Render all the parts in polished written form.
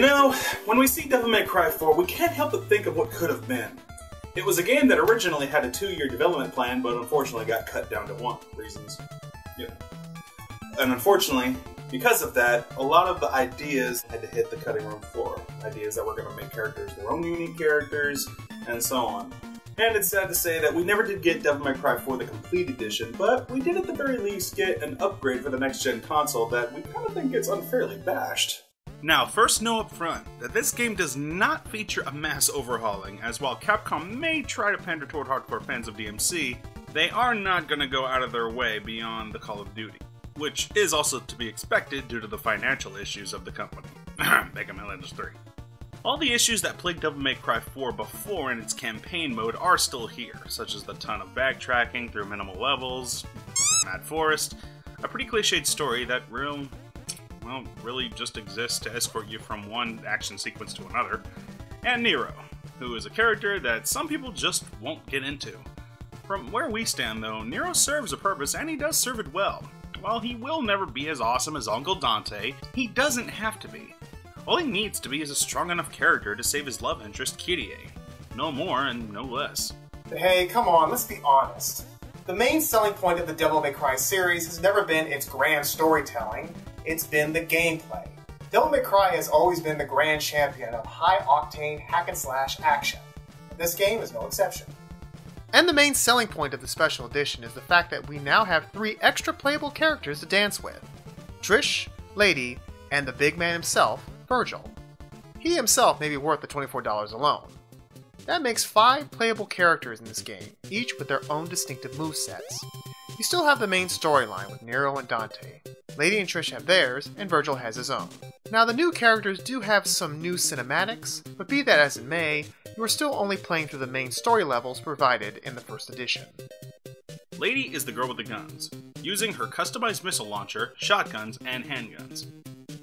know, when we see Devil May Cry 4, we can't help but think of what could have been. It was a game that originally had a 2-year development plan, but unfortunately got cut down to 1. Reasons, you know. And unfortunately, because of that, a lot of the ideas had to hit the cutting room floor. Ideas that were going to make characters their own unique characters, and so on. And it's sad to say that we never did get Devil May Cry 4 the complete edition, but we did at the very least get an upgrade for the next-gen console that we kind of think gets unfairly bashed. Now, first know up front that this game does not feature a mass overhauling, as while Capcom may try to pander toward hardcore fans of DMC, they are not going to go out of their way beyond the Call of Duty, which is also to be expected due to the financial issues of the company. Mega Man Legends 3. All the issues that plagued Devil May Cry 4 before in its campaign mode are still here, such as the ton of backtracking through minimal levels, Mad Forest, a pretty cliched story that really just exists to escort you from one action sequence to another, and Nero, who is a character that some people just won't get into. From where we stand though, Nero serves a purpose and he does serve it well. While he will never be as awesome as Uncle Dante, he doesn't have to be. All he needs to be is a strong enough character to save his love interest, Kyrie. No more and no less. Hey, come on, let's be honest. The main selling point of the Devil May Cry series has never been its grand storytelling, it's been the gameplay. Devil May Cry has always been the grand champion of high-octane hack-and-slash action. This game is no exception. And the main selling point of the special edition is the fact that we now have 3 extra playable characters to dance with. Trish, Lady, and the big man himself, Virgil. He himself may be worth the $24 alone. That makes 5 playable characters in this game, each with their own distinctive movesets. You still have the main storyline with Nero and Dante. Lady and Trish have theirs, and Virgil has his own. Now the new characters do have some new cinematics, but be that as it may, you are still only playing through the main story levels provided in the first edition. Lady is the girl with the guns, using her customized missile launcher, shotguns, and handguns.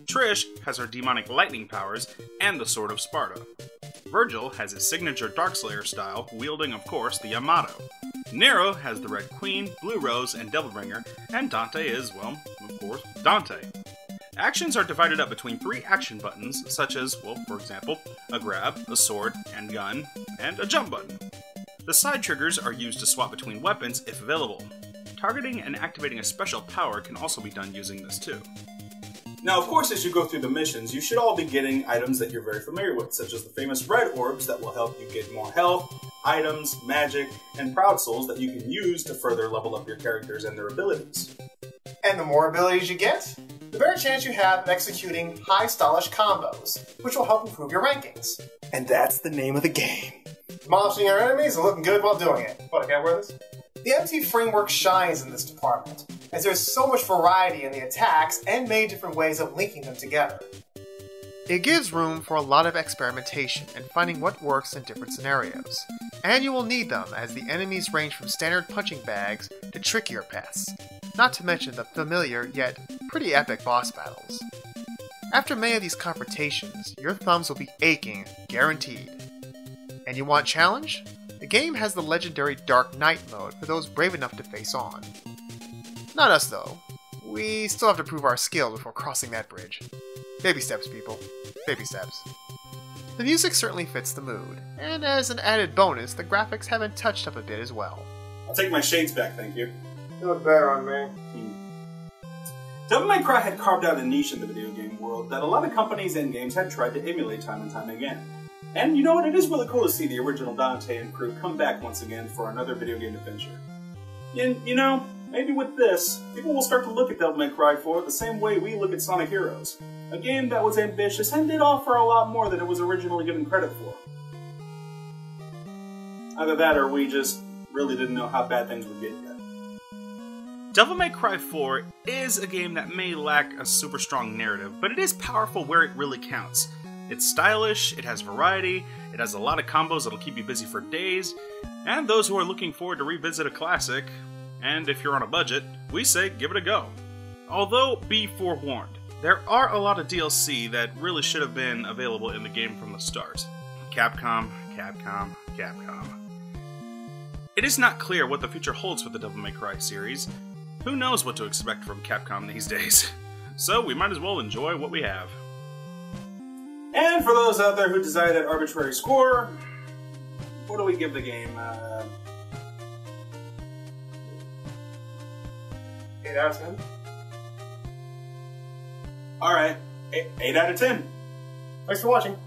Trish has her demonic lightning powers and the Sword of Sparta. Virgil has his signature Darkslayer style, wielding of course the Yamato. Nero has the Red Queen, Blue Rose, and Devilbringer, and Dante is, well, of course, Dante. Actions are divided up between 3 action buttons, such as, well, for example, a grab, a sword and gun, and a jump button. The side triggers are used to swap between weapons if available. Targeting and activating a special power can also be done using this too. Now, of course, as you go through the missions, you should all be getting items that you're very familiar with, such as the famous red orbs that will help you get more health, items, magic, and proud souls that you can use to further level up your characters and their abilities. And the more abilities you get, the better chance you have of executing high stylish combos, which will help improve your rankings. And that's the name of the game. Demolishing your enemies and looking good while doing it. What, I can't wear this? The MT framework shines in this department, as there's so much variety in the attacks and many different ways of linking them together. It gives room for a lot of experimentation and finding what works in different scenarios. And you will need them, as the enemies range from standard punching bags to trickier pests, not to mention the familiar yet pretty epic boss battles. After many of these confrontations, your thumbs will be aching, guaranteed. And you want challenge? The game has the legendary Dark Knight mode for those brave enough to face on. Not us though. We still have to prove our skill before crossing that bridge. Baby steps, people. Baby steps. The music certainly fits the mood, and as an added bonus, the graphics have been touched up a bit as well. I'll take my shades back, thank you. You look better on me. Devil May Cry had carved out a niche in the video game world that a lot of companies and games had tried to emulate time and time again. And you know what, it is really cool to see the original Dante and crew come back once again for another video game adventure. And, you know, maybe with this, people will start to look at Devil May Cry 4 the same way we look at Sonic Heroes. A game that was ambitious and did offer a lot more than it was originally given credit for. Either that or we just really didn't know how bad things would get yet. Devil May Cry 4 is a game that may lack a super strong narrative, but it is powerful where it really counts. It's stylish, it has variety, it has a lot of combos that'll keep you busy for days, and those who are looking forward to revisit a classic, and if you're on a budget, we say give it a go. Although, be forewarned, there are a lot of DLC that really should have been available in the game from the start. Capcom. It is not clear what the future holds for the Devil May Cry series. Who knows what to expect from Capcom these days? So we might as well enjoy what we have. And for those out there who desire that arbitrary score, what do we give the game? 8 out of 10. Alright, 8 out of 10. Thanks for watching.